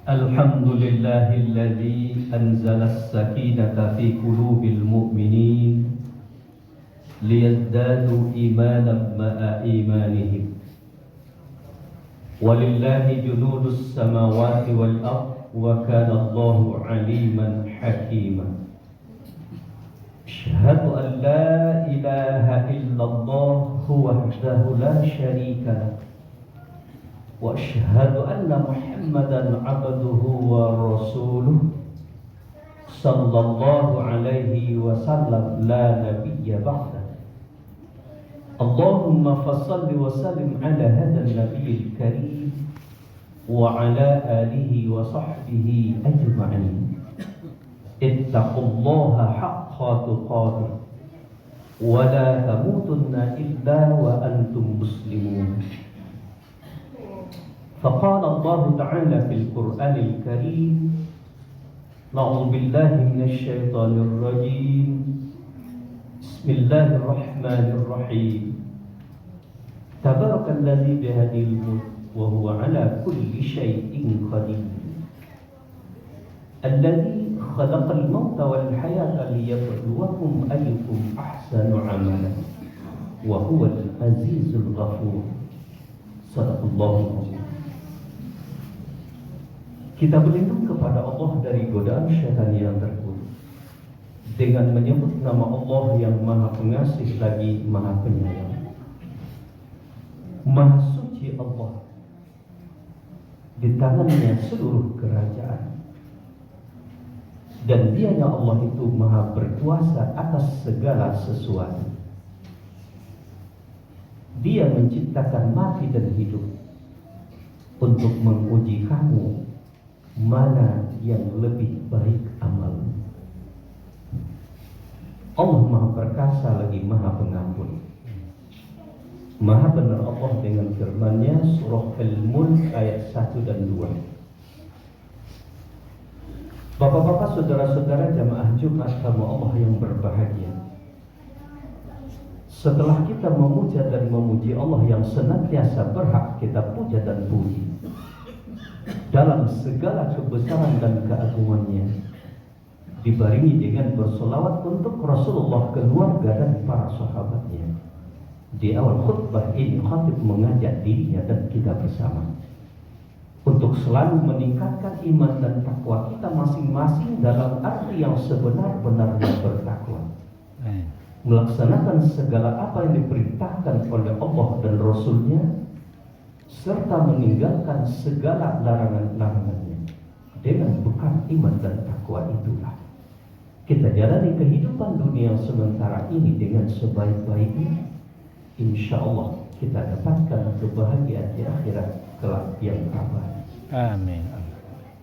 الحمد لله الذي أنزل السكينة في قلوب المؤمنين ليزدادوا إيمانا مع إيمانهم ولله جنود السماوات والأرض وكان الله عليما حكيما أشهد أن لا إله إلا الله وحده لا شريك له وأشهد أن محمدا عبده ورسوله صلى الله عليه وسلم لا نبي بعده اللهم فصل وسلم على هذا النبي الكريم وعلى آله وصحبه أجمعين اتقوا الله حق تقاته ولا تموتن إلا وأنتم مسلمون فقال الله تعالى في القرآن الكريم نعوذ بالله من الشيطان الرجيم بسم الله الرحمن الرحيم تبارك الذي بيده الملك وهو على كل شيء قدير الذي خلق الموت والحياة ليبلوكم أيكم أحسن عملا وهو العزيز الغفور صدق الله العظيم. Kita berlindung kepada Allah dari godaan syaitan yang terkutuk dengan menyebut nama Allah yang Maha Pengasih lagi Maha Penyayang. Maha suci Allah, di tangannya seluruh kerajaan, dan Dianya Allah itu Maha berkuasa atas segala sesuatu. Dia menciptakan mati dan hidup untuk menguji kamu mana yang lebih baik amalmu. Allah Maha Perkasa lagi Maha Pengampun. Maha benar Allah dengan firman-Nya surah Al-Mulk ayat 1 dan 2. Bapak-bapak, saudara-saudara jamaah Jumat kamu Allah yang berbahagia. Setelah kita memuja dan memuji Allah yang senantiasa berhak kita puja dan puji dalam segala kebesaran dan keagungannya, dibarengi dengan bersolawat untuk Rasulullah, keluarga dan para sahabatnya. Di awal khutbah ini khatib mengajak dirinya dan kita bersama untuk selalu meningkatkan iman dan takwa kita masing-masing dalam arti yang sebenar-benarnya bertakwa, melaksanakan segala apa yang diperintahkan oleh Allah dan Rasul-Nya, serta meninggalkan segala larangan-larangannya. Dengan bekal iman dan takwa itulah kita jalani kehidupan dunia yang sementara ini dengan sebaik-baiknya. Insya Allah kita dapatkan kebahagiaan di akhirat kelak yang abadi. Amin.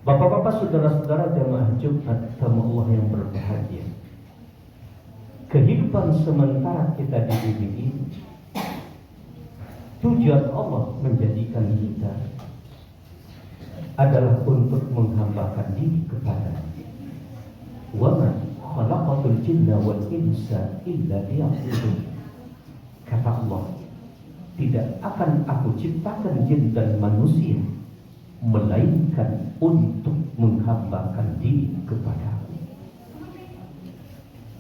Bapak-bapak, saudara-saudara jamaah Jumat kamu Allah yang berbahagia. Kehidupan sementara kita di dunia ini, tujuan Allah menjadikan kita adalah untuk menghambakan diri kepada-Nya. Wa ma khalaqatul jinna wal insa illa liya'budun. Kata Allah, tidak akan aku ciptakan jin dan manusia melainkan untuk menghambakan diri kepada-Aku.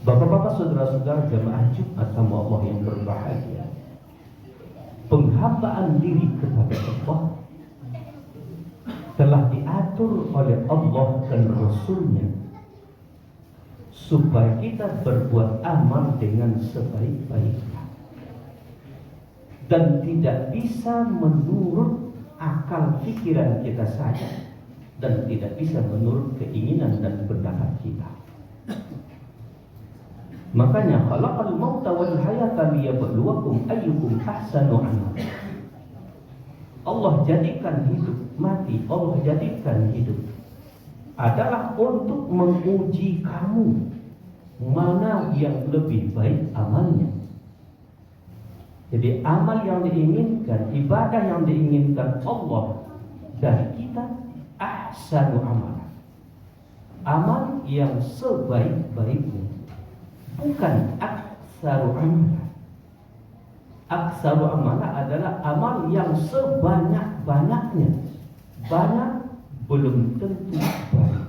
Bapak-bapak, saudara-saudara jamaah Jumat kamu Allah yang berbahagia, penghambaan diri kepada Allah telah diatur oleh Allah dan Rasul-Nya supaya kita berbuat amal dengan sebaik-baiknya dan tidak bisa menurut akal pikiran kita saja dan tidak bisa menurut keinginan dan pendapat kita. Makanya khalaqal mauta wal hayata liyabluwakum ayyukum ahsanu amala. Allah jadikan hidup mati, Allah jadikan hidup adalah untuk menguji kamu mana yang lebih baik amalnya. Jadi amal yang diinginkan, ibadah yang diinginkan Allah dari kita ahsanu amal. Amal yang sebaik-baiknya, bukan aksaru amal. Aksaru amal adalah amal yang sebanyak-banyaknya, banyak belum tentu baik.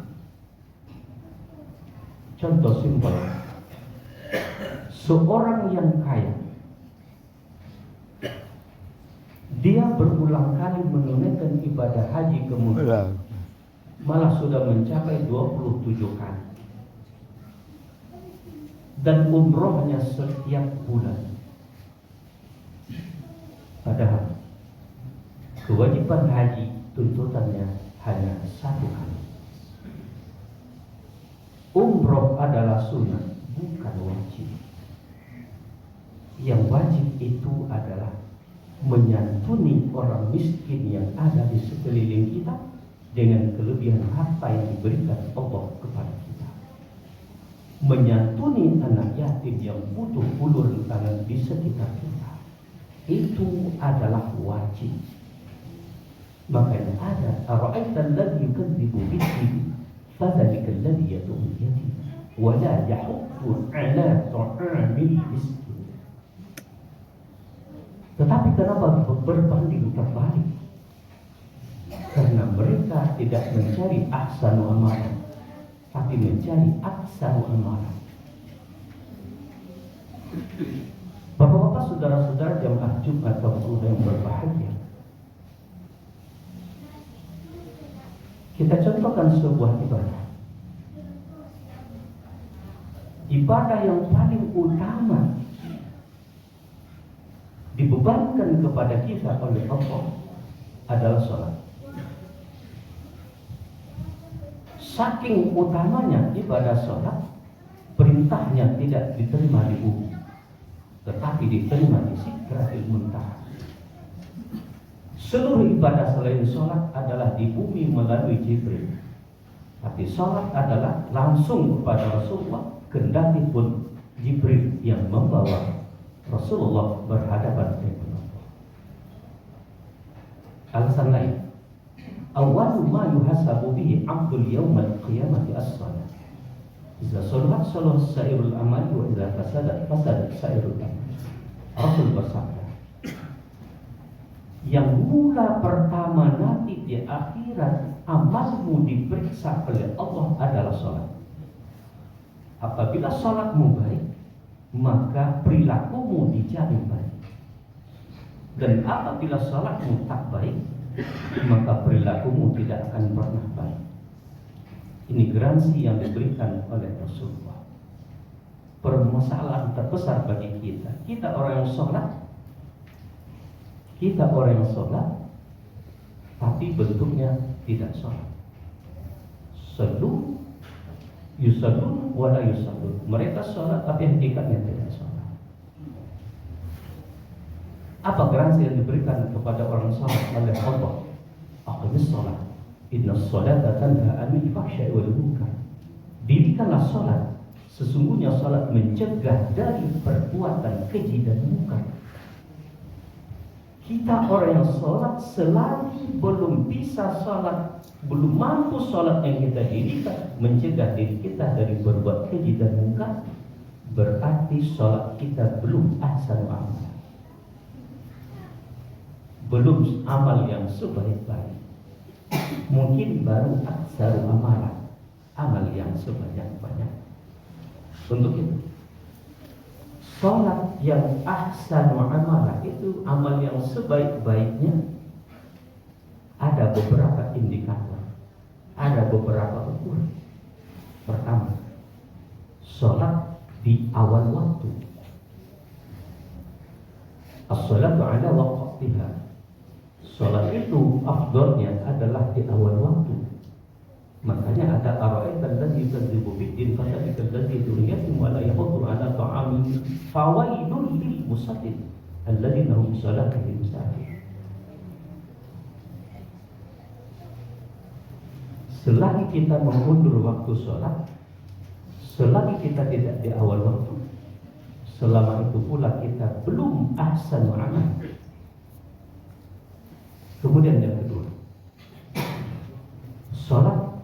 Contoh simpel, seorang yang kaya, dia berulang kali menunaikan ibadah haji kemudian malah sudah mencapai 27 kali, dan umrohnya setiap bulan. Padahal kewajiban haji tuntutannya hanya 1 kali. Umroh adalah sunnah, bukan wajib. Yang wajib itu adalah menyantuni orang miskin yang ada di sekeliling kita dengan kelebihan harta yang diberikan Allah kepada kita. Menyantuni anak yatim yang butuh uluran tangan di sekitar kita, itu adalah wajib. Makanya ada ara'aita alladhi yukadzibu bid-din fadzalika alladhi yad'u al-yatim wa la yahuddu 'ala ta'amil miskin. Tetapi kenapa berbanding terbalik? Karena mereka tidak mencari ahsanu amalan, tapi mencari aksanu amalan. Bapak-bapak, saudara-saudara jamaah Jumat atau yang berbahagia, kita contohkan sebuah ibadah. Ibadah yang paling utama dibebankan kepada kita oleh Allah adalah sholat. Saking utamanya ibadah sholat, perintahnya tidak diterima di bumi, tetapi diterima di Sidratil Muntaha. Seluruh ibadah selain sholat adalah di bumi melalui Jibril, tapi sholat adalah langsung kepada Rasulullah, kendati pun Jibril yang membawa Rasulullah berhadapan dengan Allah. Alasan lain, awwalu ma yuhasabu bihi 'abdul yawmal qiyamati as-shalah. Idza shalat shalat sa'irul amali wa idza fasadat fasadat sa'irul amali. Rasul bersabda, yang mula pertama nanti di akhirat amalmu diperiksa oleh Allah adalah sholat. Apabila sholatmu baik, maka perilakumu dijamin baik. Dan apabila sholatmu tak baik, maka perilakumu tidak akan pernah baik. Ini garansi yang diberikan oleh Rasulullah. Permasalahan terbesar bagi kita orang yang sholat, tapi bentuknya tidak sholat. Sallu yusallun wala yusallun. Mereka sholat tapi hakikatnya tidak sholat. Apa garansi yang diberikan kepada orang sholat oleh Allah? Aqimis sholat, inna sholata tanha 'anil fahsya'i wal munkar. Dirikanlah sholat, sesungguhnya sholat mencegah dari perbuatan keji dan munkar. Kita orang yang sholat selagi belum bisa sholat, belum mampu sholat yang kita dirikan mencegah diri kita dari berbuat keji dan munkar, berarti sholat kita belum ahsan amal, belum amal yang sebaik-baik. Mungkin baru ahsan amalan, amal yang sebanyak-banyak. Untuk itu, sholat yang ahsan amalah itu amal yang sebaik-baiknya ada beberapa indikator, ada beberapa ukuran. Pertama, sholat di awal waktu. As-sholatu ala waqtiha. Sholat itu afdalnya adalah di awal waktu. Makanya ada ara'aita allazi yukadzibu bid-din fadzalika allazi yad'u al-yatim wa la yahuddu 'ala ta'amil fawailul lil musallin alladzina hum salatihim sahun. Selagi kita mengundur waktu sholat, selagi kita tidak di awal waktu, selama itu pula kita belum ahsan amal. Kemudian yang kedua, sholat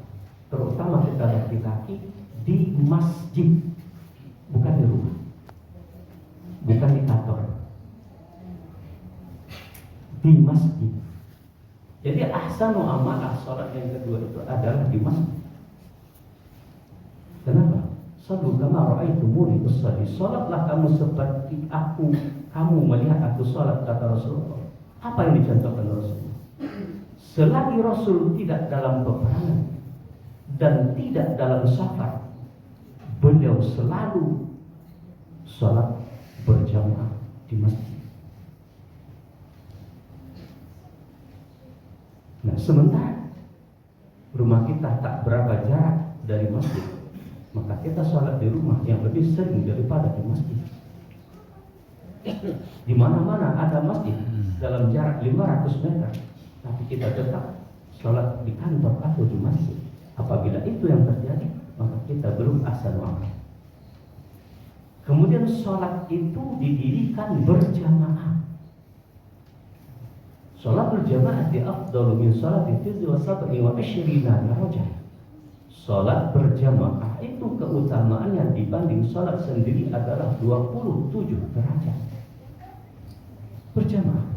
terutama kita laki-laki di masjid, bukan di rumah, bukan di kantor, di masjid. Jadi ahsan ahsanu amalah sholat yang kedua itu adalah di masjid. Kenapa? Sallu kama ra'aitumuni usalli. Sholatlah kamu seperti kamu melihat aku sholat, kata Rasulullah. Apa yang dicontohkan Rasulullah? Selagi Rasul tidak dalam peperangan dan tidak dalam safar, beliau selalu sholat berjamaah di masjid. Nah, sementara rumah kita tak berapa jarak dari masjid, maka kita sholat di rumah yang lebih sering daripada di masjid. Di mana-mana ada masjid dalam jarak 500 meter, tapi kita tetap sholat di kantor atau di masjid. Apabila itu yang terjadi, maka kita belum ahsanu amal. Kemudian sholat itu didirikan berjamaah. Sholat berjamaah di afdalu min sholati fidhi wa sab'i wa ishrina darajah. Sholat berjamaah itu keutamaannya dibanding sholat sendiri adalah 27 derajat. Berjamaah.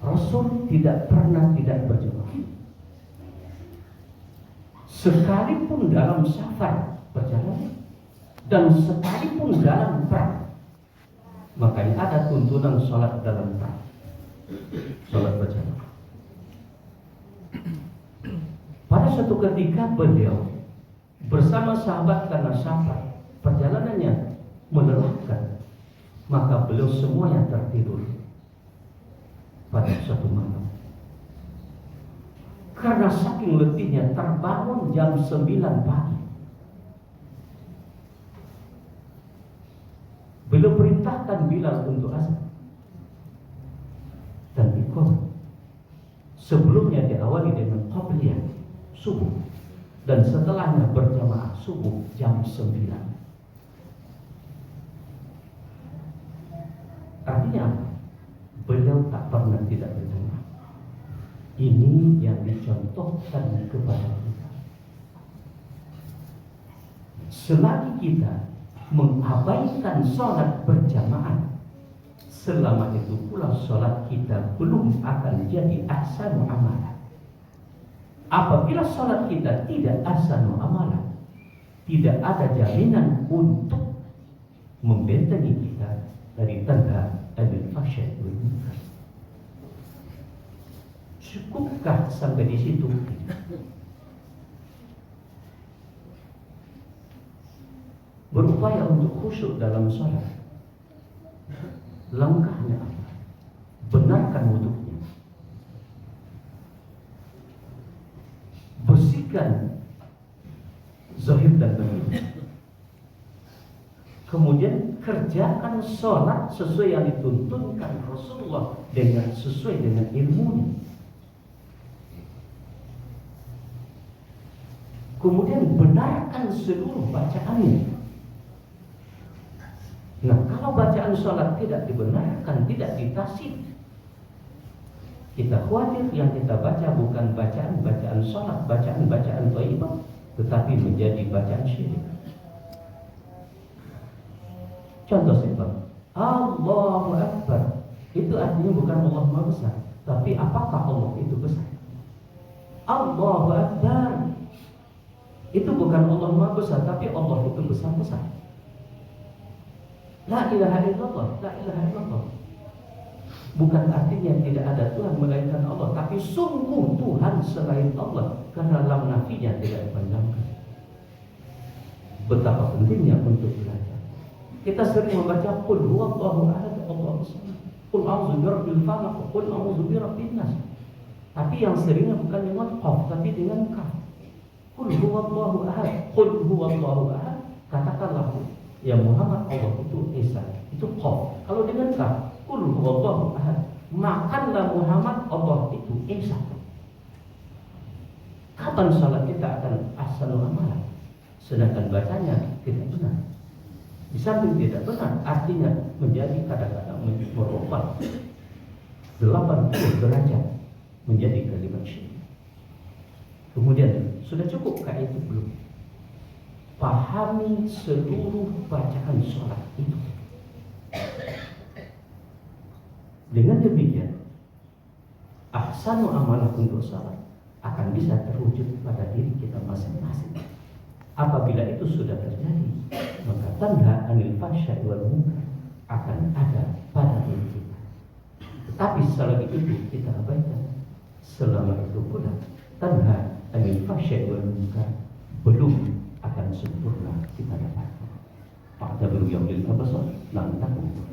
Rasul tidak pernah tidak berjamaah. Sekalipun dalam safar perjalanan dan sekalipun dalam perang. Makanya ada tuntunan sholat dalam perang, sholat berjamaah. Pada suatu ketika beliau bersama sahabat karena safar, perjalanannya melelahkan, maka beliau semuanya tertidur pada suatu malam. Karena saking letihnya terbangun jam 9 pagi. Beliau perintahkan Bilal untuk azan dan iqamah. Sebelumnya diawali dengan qabliyah subuh dan setelahnya berjamaah subuh jam 9. Artinya apa? Beliau tak pernah tidak berjamaah. Ini yang dicontohkan kepada kita. Selagi kita mengabaikan sholat berjamaah, selama itu pula sholat kita belum akan jadi ahsanu amalan. Apabila sholat kita tidak ahsanu amalan, tidak ada jaminan untuk membentengi kita dari tanda al-fahsya wal munkar. Cukupkah sampai di situ? Berupaya untuk khusyuk dalam sholat. Langkahnya apa? Benarkan wudhunya. Bersihkan zahir dan batin. Kemudian kerjakan sholat sesuai yang dituntunkan Rasulullah dengan sesuai dengan ilmunya. Kemudian benarkan seluruh bacaannya. Nah, kalau bacaan sholat tidak dibenarkan, tidak ditasih, kita khawatir yang kita baca bukan bacaan sholat, bacaan thayyibah, tetapi menjadi bacaan syirik. Contoh simpel, Allahu Akbar, itu artinya bukan Allah Maha Besar, tapi apakah Allah itu besar? Allahu Akbar, itu bukan Allah Maha Besar, tapi Allah itu besar-besar. La ilaha illallah, la ilaha illallah, bukan artinya tidak ada Tuhan melainkan Allah, tapi sungguh Tuhan selain Allah, karena lam nafinya tidak dipanjangkan. Betapa pentingnya untuk belajar. Kita sering membaca qul huwallahu ahad, Allahu samad, qul a'udzu birabbil falaq, qul a'udzu birabbin nas. Tapi yang seringnya bukan dengan qaf, tapi dengan kaf. Qul huwallahu ahad, qul huwallahu ahad, katakanlah ya Muhammad, Allah itu Esa, itu qaf. Kalau dengan kaf, qul huwallahu ahad, makanlah Muhammad, Allah itu Esa. Kapan salat kita akan ahsanul amalan? Sedangkan bacanya tidak benar. Di samping tidak benar, artinya menjadi kadang-kadang merubah 80 derajat menjadi kalimat syirik. Kemudian sudah cukupkah itu belum? Pahami seluruh bacaan sholat itu. Dengan demikian, ahsanu amalah untuk salat akan bisa terwujud pada diri kita masing-masing. Apabila itu sudah terjadi, maka tanda anil fahsya'i wal munkar akan ada pada diri kita. Tetapi selagi itu kita abaikan, selama itu pula tanda anil fahsya'i wal munkar belum akan sempurna kita dapatkan. Fa'tabiru yaumil abasar lan takum.